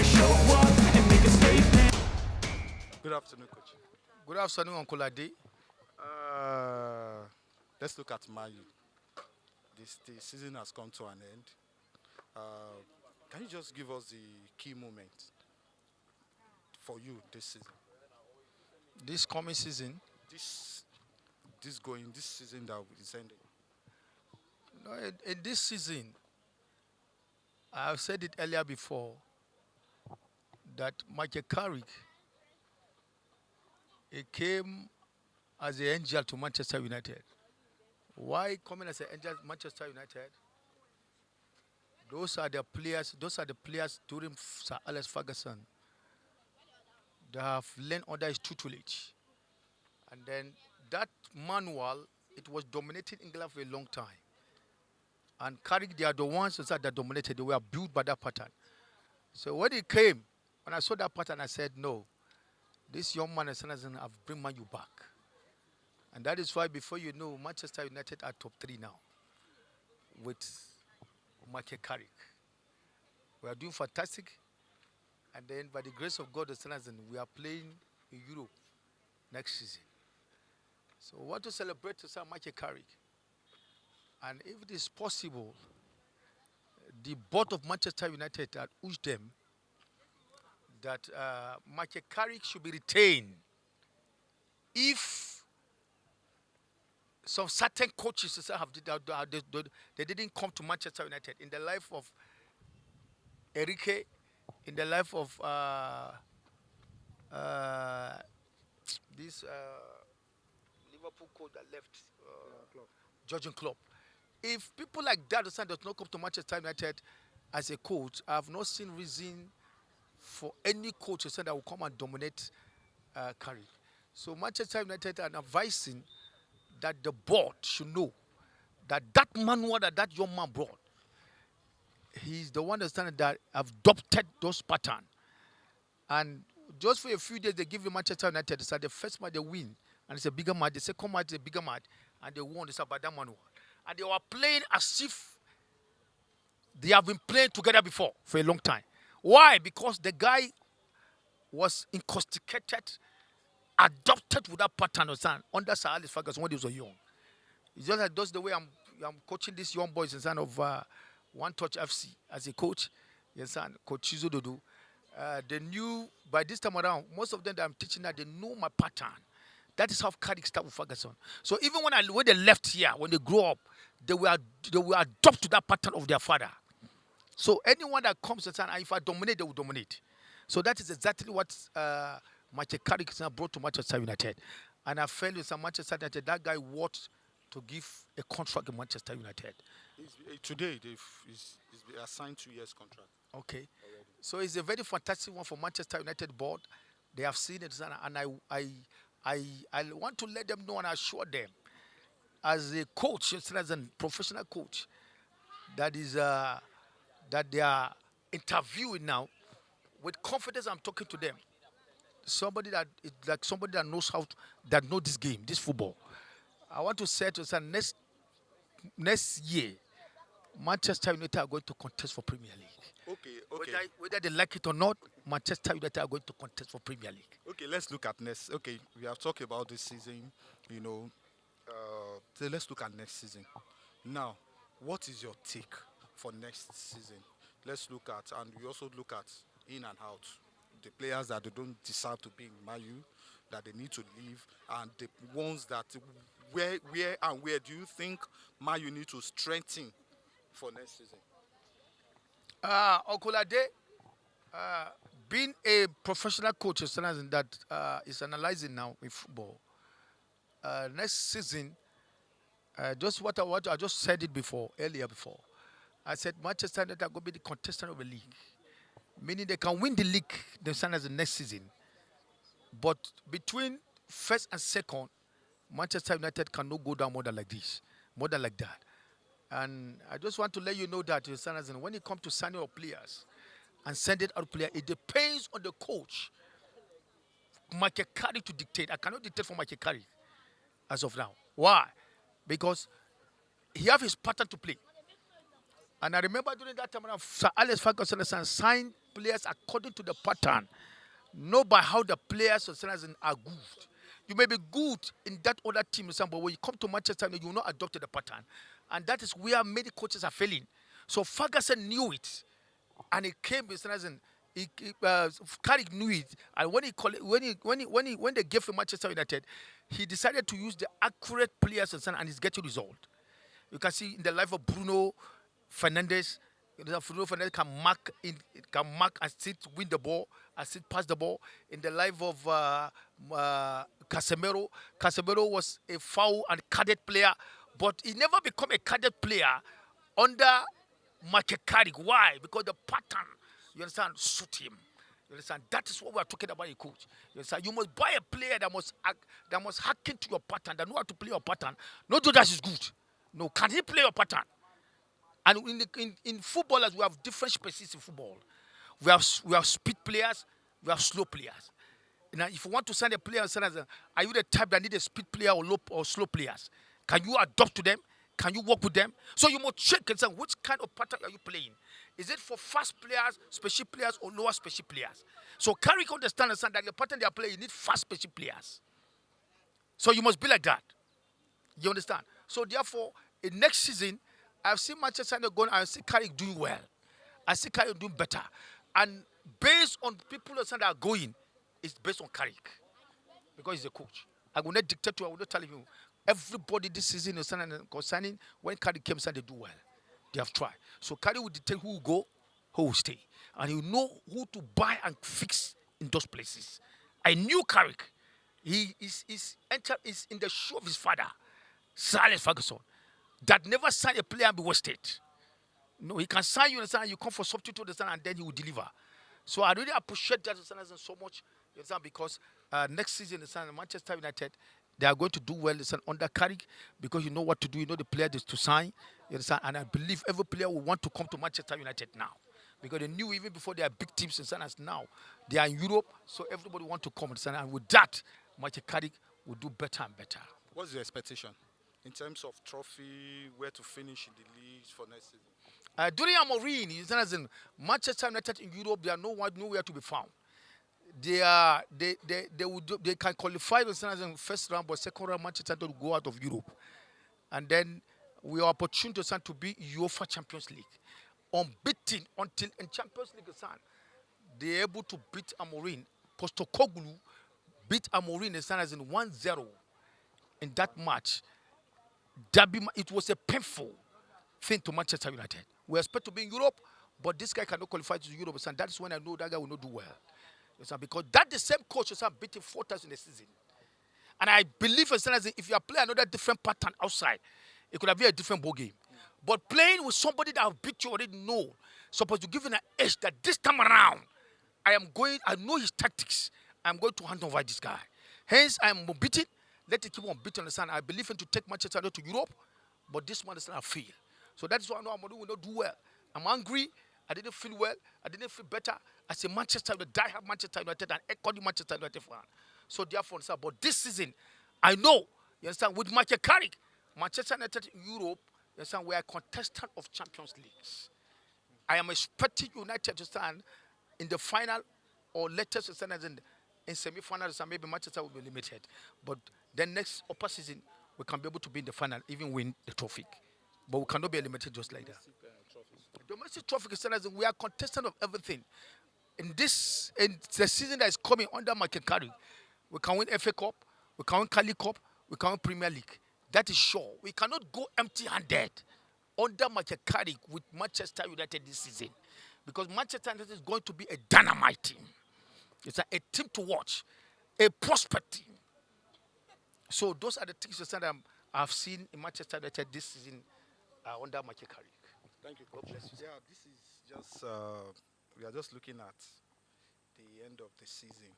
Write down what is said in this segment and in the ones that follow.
we show up and make a statement. Good afternoon, coach. Good afternoon, Uncle Ade. Uh, let's look at Man U. The season has come to an end. Uh, can you just give us the key moments for you this season? This coming season, This this season that is ending. in this season, I've said it earlier before that Michael Carrick, he came as an angel to Manchester United. Why coming as an angel to Manchester United? Those are the players. Those are the players during Sir Alex Ferguson that have learned under his tutelage, and then that manual, it was dominating England for a long time. And Carrick, they are the ones that dominated. They were built by that pattern. So when he came, when I saw that pattern, I said, no, this young man is have bring Man U back. And that is why, before you know, Manchester United are top 3 now with Michael Carrick. We are doing fantastic. And then, by the grace of God, we are playing in Europe next season. So we want to celebrate to Sir Michael Carrick. And if it is possible, the board of Manchester United had urged them that Michael Carrick should be retained if some certain coaches they didn't come to Manchester United in the life of Enrique, in the life of this Liverpool coach that left, Jurgen Klopp. If people like that does not come to Manchester United as a coach, I have not seen reason for any coach that will come and dominate Carrick. So Manchester United are advising that the board should know that manual that young man brought, he's the one that have adopted those patterns. And just for a few days, they give you Manchester United. It's like the first match they win, and it's a bigger match. The second match is a bigger match, and they won. It's about that manual. And they were playing as if they have been playing together before for a long time. Why? Because the guy was incastigated, adopted with that pattern of son under Sir Alex Ferguson when he was young. It's just like that's the way I'm coaching these young boys in son of One Touch FC as a coach. Yes, son, Coach Chizo Dodo. They knew by this time around, most of them that I'm teaching that they know my pattern. That is how Cardiff started with Ferguson. So even when they left here, when they grew up, they will adopt to that pattern of their father. So anyone that comes and says, if I dominate, they will dominate. So that is exactly what Michael Carrick brought to Manchester United. And I felt with some Manchester United, that guy worth to give a contract in Manchester United. Today, he's assigned 2 years contract. Okay. Already. So it's a very fantastic one for Manchester United board. They have seen it, and I want to let them know and assure them, as a coach, as a professional coach, that is that they are interviewing now with confidence. I'm talking to them. Somebody that is like somebody that knows that know this game, this football. I want to say to them, next year, Manchester United are going to contest for Premier League. Okay. Whether they like it or not, Manchester United are going to contest for Premier League. Okay, let's look at next. Okay, we have talked about this season, so let's look at next season. Now, what is your take for next season? Let's look at, and we also look at in and out, the players that they don't deserve to be in Man U, that they need to leave, and the ones that where do you think Man U need to strengthen for next season? Uncle Ade, being a professional coach that is analyzing now in football, next season, just what I just said it earlier before. I said Manchester United are going to be the contestant of the league, meaning they can win the league the next season. But between first and second, Manchester United cannot go down more than like this, more than like that. And I just want to let you know that when it comes to signing of players and sending out players, it depends on the coach, Michael Carrick, to dictate. I cannot dictate for Michael Carrick as of now. Why? Because he has his pattern to play. And I remember during that time, Sir Alex Ferguson signed players according to the pattern, not by how the players are good. You may be good in that other team, but when you come to Manchester, you will not adopt the pattern. And that is where many coaches are failing. So Ferguson knew it. And he came with Carrick knew it, and when he call, when they gave him Manchester United, he decided to use the accurate players and he's getting result. You can see in the life of Bruno Fernandes, Bruno Fernandes can mark and still win the ball and still pass the ball. In the life of Casemiro, Casemiro was a foul and cadet player, but he never become a cadet player under Michael Carrick. Why? Because the pattern, you understand, suit him. You understand? That is what we are talking about, a coach. You understand? You must buy a player that must hack into your pattern, that know how to play your pattern. Not just that is good. No, can he play your pattern? And in footballers, we have different species in football. We have speed players, we have slow players. Now, if you want to sign a player, are you the type that need a speed player or slow players? Can you adapt to them? Can you work with them? So you must check and say, which kind of pattern are you playing? Is it for fast players, special players, or lower special players? So Carrick understand that the pattern they are playing, you need fast special players. So you must be like that. You understand? So therefore, in next season, I've seen Manchester United going, I see Carrick doing well. I see Carrick doing better. And based on people that are going, it's based on Carrick. Because he's a coach. I will not dictate to you, I will not tell you. Everybody this season is concerning when Carrick came, they do well. They have tried. So Carrick will dictate who will go, who will stay. And he will know who to buy and fix in those places. I knew Carrick. He is in the shoe of his father, Sir Alex Ferguson, that never signed a player and be wasted. No, he can sign you, understand, you come for substitute, understand, and then he will deliver. So I really appreciate that so much, you understand, because next season, understand, Manchester United, they are going to do well, understand, under Carrick, because you know what to do, you know the player is to sign, you understand, and I believe every player will want to come to Manchester United now. Because they knew even before they are big teams, understand, as now, they are in Europe, so everybody want to come, understand, and with that, Michael Carrick will do better and better. What's your expectation in terms of trophy, where to finish in the league for next season? During Amorim, you understand, Manchester United in Europe, they are nowhere to be found. They can qualify the first round, but second round Manchester United will go out of Europe, and then we are opportune to be UEFA Champions League, unbeaten until in Champions League, they are able to beat Amorim. Postecoglou beat Amorim as in 1-0 in that match. It was a painful thing to Manchester United. We expect to be in Europe, but this guy cannot qualify to Europe. And that is when I know that guy will not do well. Because that the same coach beat him 4 times in the season. And I believe if you are playing another different pattern outside, it could have been a different ball game. But playing with somebody that have beat you already know, supposed to give him an edge that this time around, I know his tactics. I'm going to hand over this guy. Hence, I am unbeaten. Let it keep on beating the sun. I believe in to take Manchester United to Europe, but this one is not a fail. So that's why I know Amadou will not do well. I'm angry. I didn't feel well. I didn't feel better. As a Manchester United, die-hard Manchester United and echoing Manchester United fan. So therefore, but this season, I know, you understand, with Michael Carrick, Manchester United in Europe, you understand, we are a contestant of Champions Leagues. I am expecting United to stand in the final or latest to stand in semi-finals, and maybe Manchester will be limited. But then next upper season, we can be able to be in the final, even win the trophy. But we cannot be limited just like that. Domestic trophy is we are contestant of everything. In the season that is coming under Michael Carrick, we can win FA Cup, we can win Cali Cup, we can win Premier League. That is sure. We cannot go empty-handed under Michael Carrick with Manchester United this season. Because Manchester United is going to be a dynamite team. It's a team to watch, a prospect team. So those are the things that I've seen in Manchester United this season under Michael Carrick. Thank you, Coach. Yeah, this is just we are just looking at the end of the season.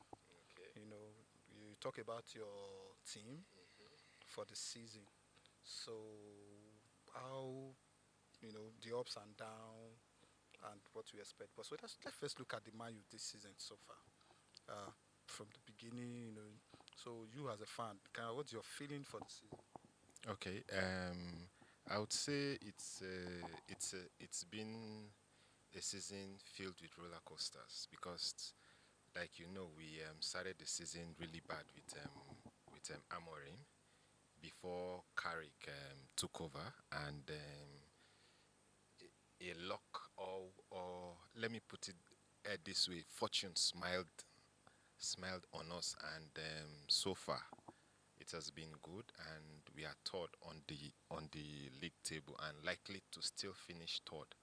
Okay. You know, you talk about your team for the season. So how the ups and downs and what we expect. But so let's first look at the Man U this season so far. From the beginning, so you as a fan, what's your feeling for the season? Okay. I would say it's been a season filled with roller coasters because, like you know, we started the season really bad with Amorim before Carrick took over, and a luck or let me put it this way, fortune smiled on us, and so far it has been good, and we are third on the league table and likely to still finish third.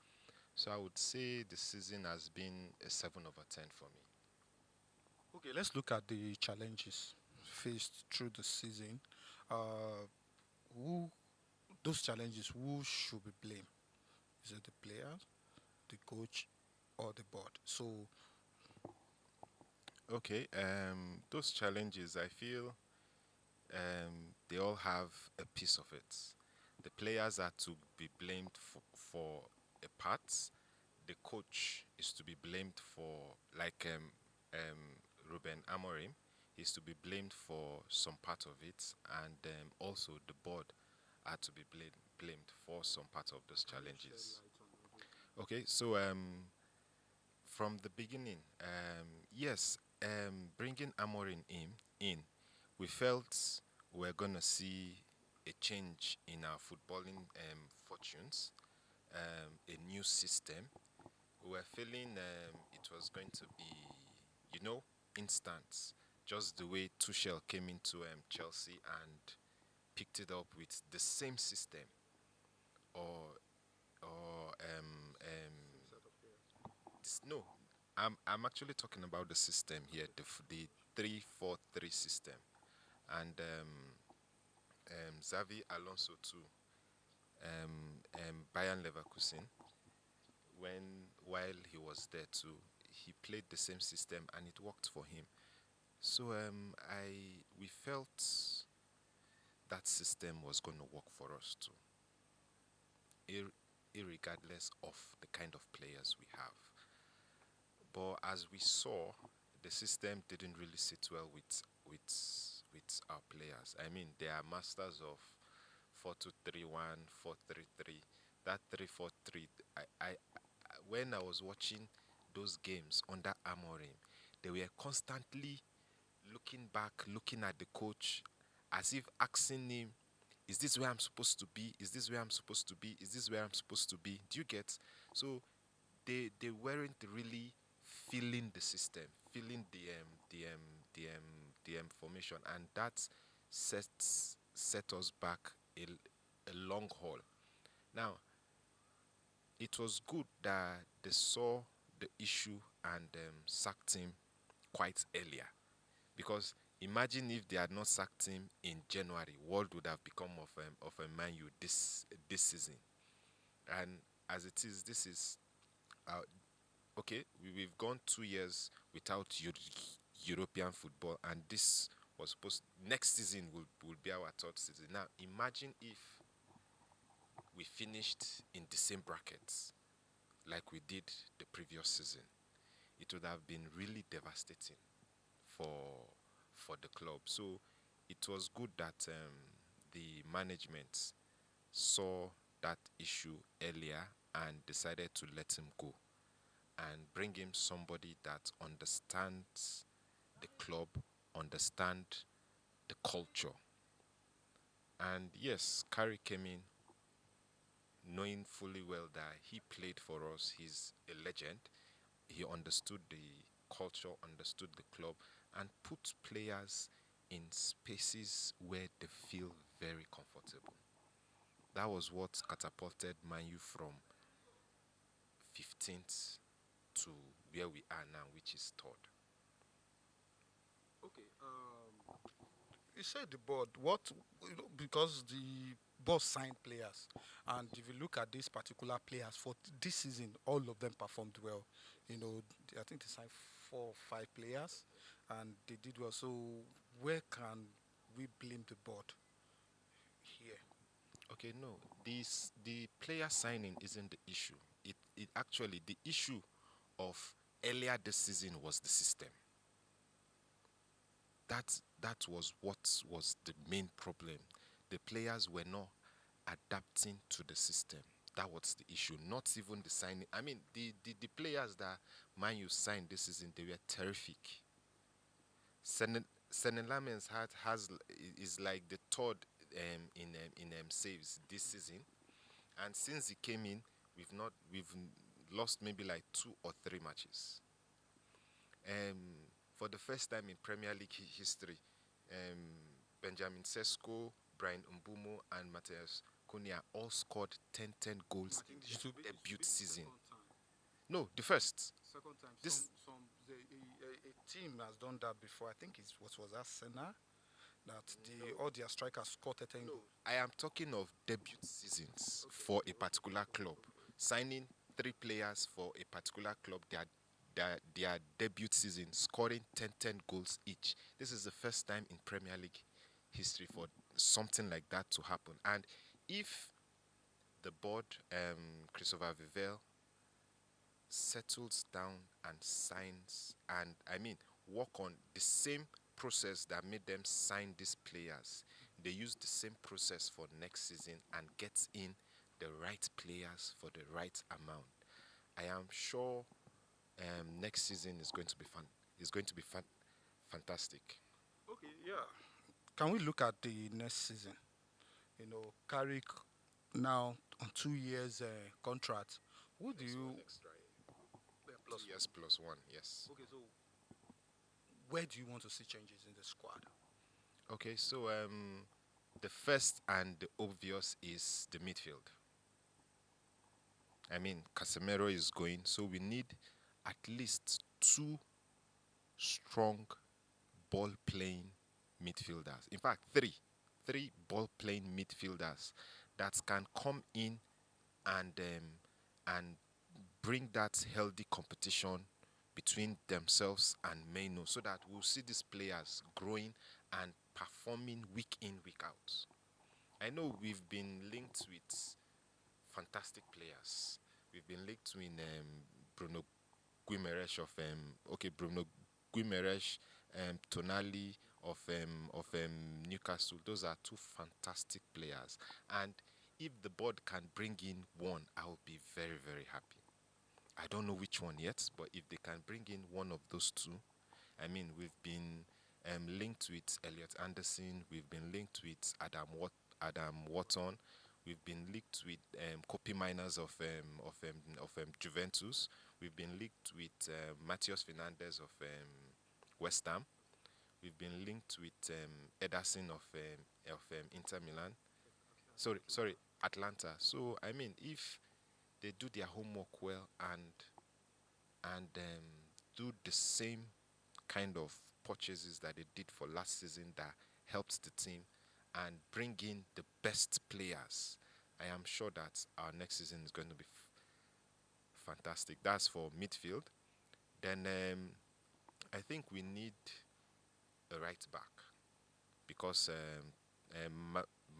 So I would say the season has been a 7/10 for me. Okay, let's look at the challenges faced through the season. Uh, who those challenges? Who should be blamed? Is it the players, the coach, or the board? So Okay, those challenges, I feel they all have a piece of it. The players are to be blamed for a part. The coach is to be blamed for, like Ruben Amorim, is to be blamed for some part of it, and also the board are to be blamed for some part of those challenges. Okay, so from the beginning, yes, bringing Amorim in, we felt we're gonna see a change in our footballing fortunes, a new system. We were feeling it was going to be, you know, instant, just the way Tuchel came into Chelsea and picked it up with the same system, or no, I'm actually talking about the system here, the 3-4-3 system, and Xavi Alonso too, Bayern Leverkusen, while he was there too, he played the same system and it worked for him. So I we felt that system was going to work for us too, irregardless of the kind of players we have. But as we saw, the system didn't really sit well with our players. I mean, they are masters of 4-2-3-1, 4-3-3. That 3-4-3. When I was watching those games under Amorim, they were constantly looking back, looking at the coach, as if asking him, "Is this where I'm supposed to be? Is this where I'm supposed to be? Is this where I'm supposed to be?" Do you get? So they weren't really feeling the system, feeling the formation, and that set us back a long haul. Now it was good that they saw the issue and sacked him quite earlier, because imagine if they had not sacked him in January, what would have become of a Man U this season? And as it is, this is uh, okay, we've gone 2 years without European football, and this was supposed next season will be our third season. Now, imagine if we finished in the same brackets like we did the previous season. It would have been really devastating for for the club. So it was good that the management saw that issue earlier and decided to let him go and bring him somebody that understands the club, understand the culture. And yes, Carey came in knowing fully well that he played for us. He's a legend. He understood the culture, understood the club, and put players in spaces where they feel very comfortable. That was what catapulted Manu from 15th to where we are now, which is third. okay, you said the board. What because the boss signed players, and if you look at these particular players for this season, all of them performed well. I think they signed 4 or 5 players, and they did well. So where can we blame the board here? Okay, no, the player signing isn't the issue. It actually, the issue of earlier this season was the system. That was what was the main problem. The players were not. adapting to the system. That was the issue. Not even the signing. I mean, the players that Man U signed this season, they were terrific. Senen Lamens is like the third in saves this season, and since he came in, we've lost maybe like 2 or 3 matches. For the first time in Premier League history, Benjamin Sesko, Brian Mbumo, and Matthias Cunha all scored 10 goals I think in this will be, their it should debut be the season. second time. No, the first. Second time. This A team has done that before. I think it was Arsenal that No. all their strikers scored 10 No, goals. I am talking of debut seasons for a particular club. Signing 3 players for a particular club, their debut season, scoring 10 goals each. This is the first time in Premier League history for something like that to happen. And if the board, Christopher Vivel, settles down and signs, and I mean, work on the same process that made them sign these players. They use the same process for next season and get in the right players for the right amount. I am sure next season is going to be fun. It's going to be fantastic. Okay, yeah. Can we look at the next season? Carrick now on 2 years contract. Who do you Extra plus 2 years plus one, yes. Okay, so where do you want to see changes in the squad? Okay, so the first and the obvious is the midfield. I mean, Casemiro is going, so we need at least two strong ball playing midfielders. In fact, three ball playing midfielders that can come in and bring that healthy competition between themselves and Maino, so that we'll see these players growing and performing week in, week out. I know we've been linked with fantastic players. We've been linked with Bruno Guimaraes Bruno Guimaraes, Tonali of Newcastle. Those are two fantastic players, and if the board can bring in one, I will be very very happy. I don't know which one yet, but if they can bring in one of those two, I mean, we've been linked with Elliot Anderson. We've been linked with Adam Wharton. We've been linked with copy miners of Juventus. We've been linked with Matheus Fernandes of West Ham. We've been linked with Ederson of Inter Milan. Sorry, Atlanta. So I mean, if they do their homework well and do the same kind of purchases that they did for last season that helped the team and bring in the best players, I am sure that our next season is going to be fantastic. That's for midfield. Then I think we need a right back because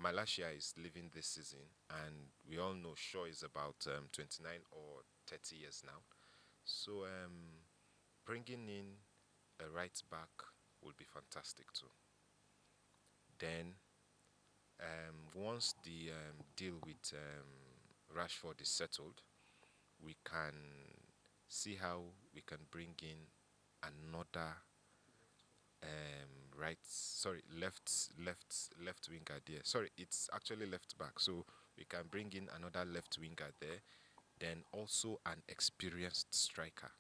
Malasia is leaving this season, and we all know Shaw is about 29 or 30 years now. So bringing in a right back would be fantastic too. Then once the deal with Rashford is settled, we can see how we can bring in another left winger there. Sorry, it's actually left back. So we can bring in another left winger there. Then also an experienced striker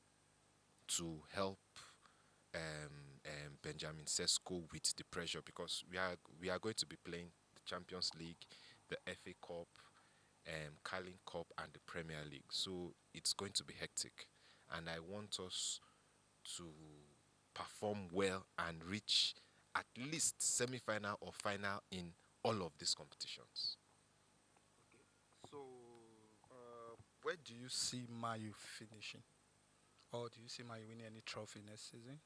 to help Benjamin Sesko with the pressure, because we are going to be playing the Champions League, the FA Cup, Carling Cup, and the Premier League. So it's going to be hectic, and I want us to perform well and reach at least semi-final or final in all of these competitions. So, where do you see Mayu finishing? Or do you see Mayu winning any trophy next season?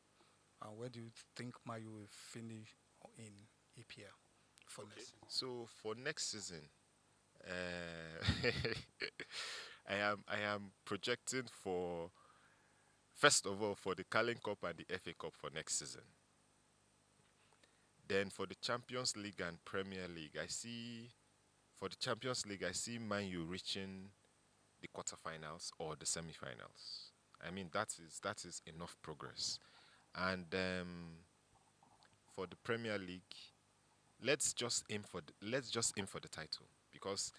And where do you think Mayu will finish in EPL for next season? So for next season, uh, I am projecting for, first of all, for the Carling Cup and the FA Cup for next season. Then for the Champions League and Premier League, I see For the Champions League, I see Man U reaching the quarterfinals or the semi-finals. I mean, that is enough progress. And for the Premier League, let's just aim for the title, because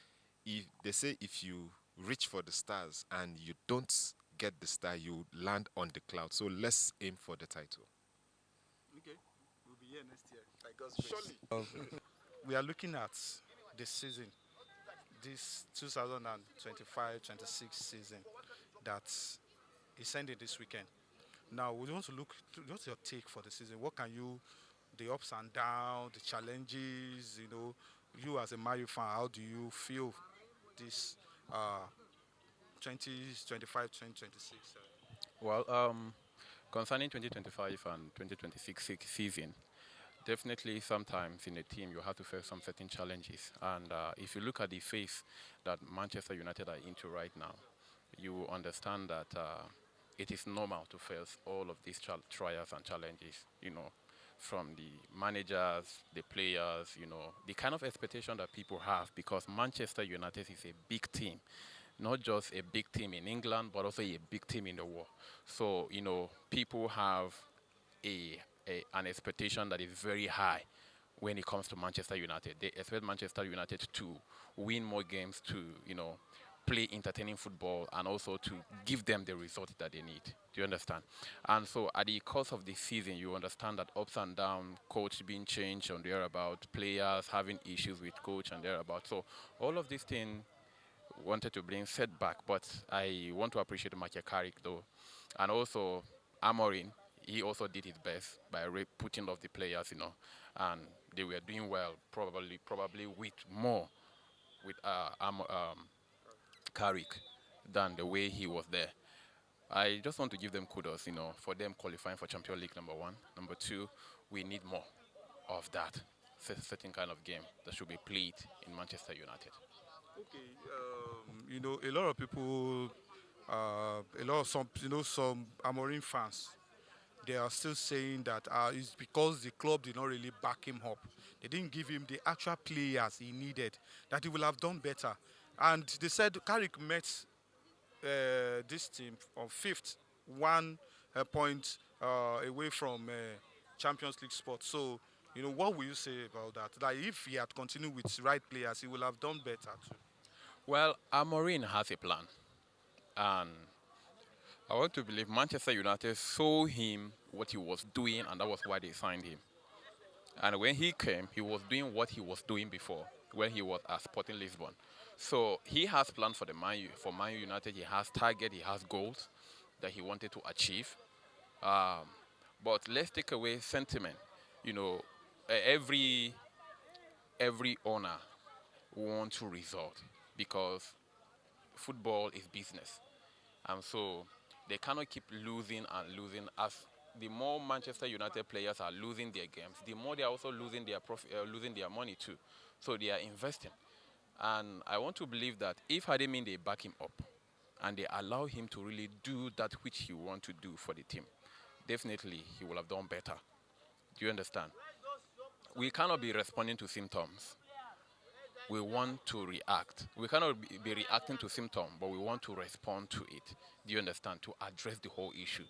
if they say if you reach for the stars and you don't get the star, you land on the cloud. So let's aim for the title. Okay, we'll be here next year by God's grace. Surely. We are looking at this season, this 2025-26 season that is ending this weekend. Now, we want to look. What's your take for the season? What can you, the ups and downs, the challenges? You as a Mario fan, how do you feel this 2025, 2026? Well, concerning 2025 and 2026 season, definitely sometimes in a team you have to face some certain challenges. And if you look at the phase that Manchester United are into right now, you understand that it is normal to face all of these trials and challenges, from the managers, the players, the kind of expectation that people have, because Manchester United is a big team, not just a big team in England, but also a big team in the world. So, people have an expectation that is very high when it comes to Manchester United. They expect Manchester United to win more games, to, play entertaining football, and also to give them the result that they need. Do you understand? And so at the course of the season, you understand that ups and downs, coach being changed and thereabout, players having issues with coach and thereabout. So all of these things wanted to bring setback, but I want to appreciate Michael Carrick though, and also Amorin. He also did his best by putting off the players, and they were doing well. Probably with more with Carrick than the way he was there. I just want to give them kudos, for them qualifying for Champions League, number one. Number two, we need more of that certain kind of game that should be played in Manchester United. Okay, a lot of people, a lot of some Amorim fans, they are still saying that it's because the club did not really back him up. They didn't give him the actual players he needed, that he will have done better. And they said Carrick met this team on fifth, 1 point away from Champions League spot. So, what will you say about that? That if he had continued with right players, he will have done better too. Well, Amorin has a plan, and I want to believe Manchester United saw him what he was doing, and that was why they signed him. And when he came, he was doing what he was doing before when he was at Sporting Lisbon. So he has plans for the for Man United. He has target, he has goals that he wanted to achieve. Um, but let's take away sentiment. You know, every owner wants to result, because football is business. And so they cannot keep losing and losing. As the more Manchester United players are losing their games, the more they are also losing their losing their money too. So they are investing. And I want to believe that if Hademine they back him up and they allow him to really do that which he wants to do for the team, definitely he will have done better. Do you understand? We cannot be responding to symptoms. We want to react. We cannot be reacting to symptom, but we want to respond to it. Do you understand? To address the whole issue.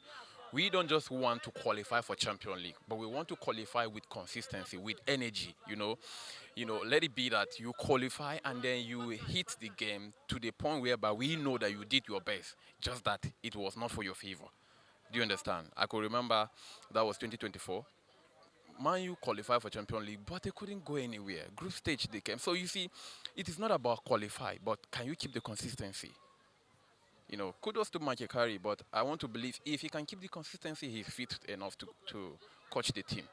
We don't just want to qualify for Champions League, but we want to qualify with consistency, with energy. Let it be that you qualify and then you hit the game to the point whereby we know that you did your best, just that it was not for your favor. Do you understand? I could remember that was 2024. Man U qualified for Champions League, but they couldn't go anywhere. Group stage they came. So you see, it is not about qualify, but can you keep the consistency? Kudos to Mike Carey, but I want to believe if he can keep the consistency, he's fit enough to coach the team.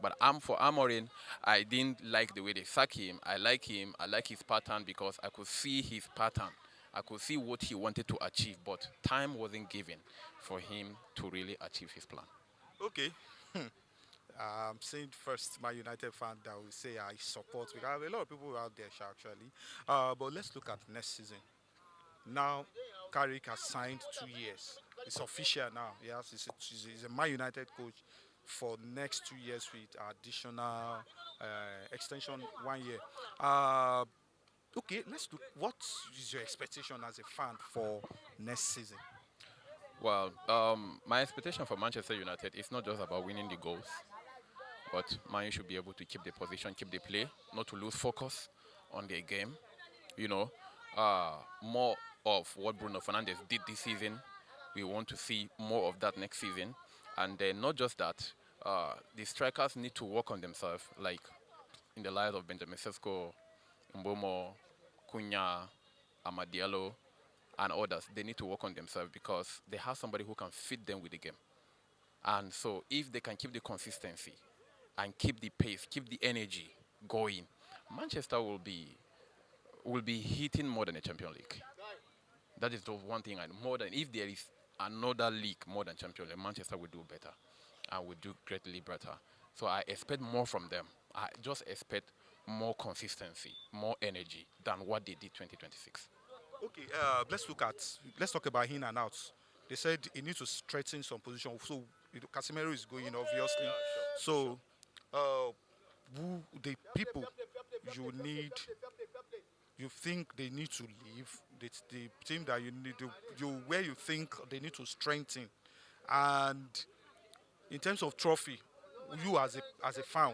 But for Amorin, I didn't like the way they sack him. I like him. I like his pattern because I could see his pattern. I could see what he wanted to achieve, but time wasn't given for him to really achieve his plan. Okay. I'm saying first, my United fan that will say I support. We have a lot of people out there actually. But let's look at next season. Now, Carrick has signed 2 years. It's official now. Yes, he's a Man United coach for next 2 years with additional extension 1 year. Uh, Okay, let's look. What is your expectation as a fan for next season? Well, my expectation for Manchester United is not just about winning the goals, but Man should be able to keep the position, keep the play, not to lose focus on their game. You know, more of what Bruno Fernandes did this season. We want to see more of that next season, and then not just that. The strikers need to work on themselves, like in the lives of Benjamin Sesko, Mbomo, Cunha, Amadiello, and others. They need to work on themselves because they have somebody who can fit them with the game. And so if they can keep the consistency and keep the pace, keep the energy going, Manchester will be hitting more than a Champion League. That is the one thing. And more than if there is another league more than Champion League, Manchester will do better and will do greatly better. So I expect more from them. I just expect more consistency, more energy than what they did 2026. Okay, let's talk about in and outs. They said he needs to strengthen some position. So Casemiro is going obviously. So uh, who the people you need, you think they need to leave, the team that you need, you where you think they need to strengthen, and in terms of trophy, you as a fan,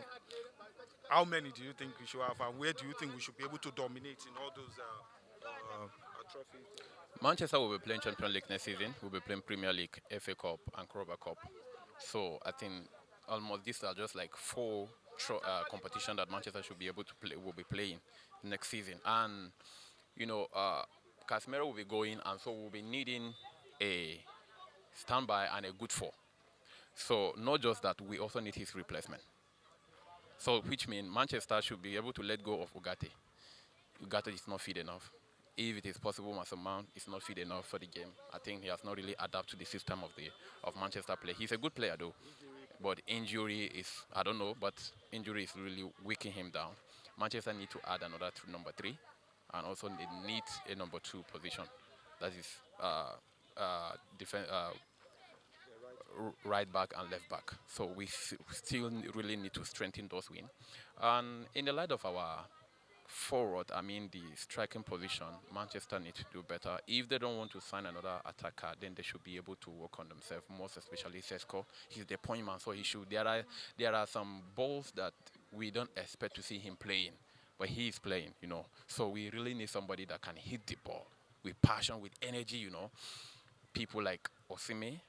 how many do you think we should have, and where do you think we should be able to dominate in all those trophies? Manchester will be playing Champions League next season. We'll be playing Premier League, FA Cup, and Carabao Cup. So I think almost these are just like four competition that Manchester should be able to play. Will be playing next season, and you know, Casemiro will be going, and so we'll be needing a standby and a good four. So not just that, we also need his replacement. So which means Manchester should be able to let go of Ugarte. Ugarte is not fit enough. If it is possible, Mason Mount is not fit enough for the game. I think he has not really adapted to the system of Manchester play. He's a good player though, but injury is, I don't know, but injury is really weakening him down. Manchester need to add another number three, and also they need a number two position. That is right back and left back. So we still really need to strengthen those wings. And in the light of our forward, I mean the striking position, Manchester need to do better. If they don't want to sign another attacker, then they should be able to work on themselves, most especially Sesko. He's the point man, so he should. There are some balls that we don't expect to see him playing, but he is playing, So we really need somebody that can hit the ball with passion, with energy, People like Osime,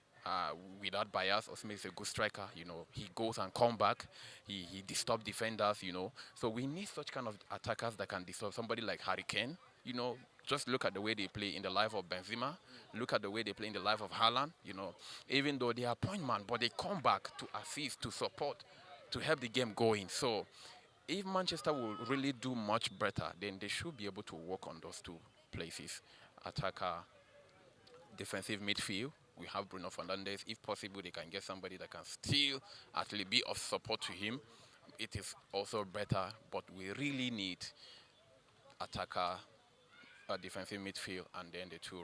without bias. Osime is a good striker. He goes and come back. He disturbs defenders. So we need such kind of attackers that can disturb somebody like Harry Kane. Just look at the way they play in the life of Benzema. Look at the way they play in the life of Haaland. Even though they are point man, but they come back to assist, to support, to help the game going. So if Manchester will really do much better, then they should be able to work on those two places: attacker, defensive midfield. We have Bruno Fernandes. If possible, they can get somebody that can still actually be of support to him. It is also better, but we really need attacker, defensive midfield, and then the two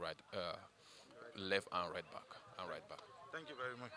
left and right back, Thank you very much.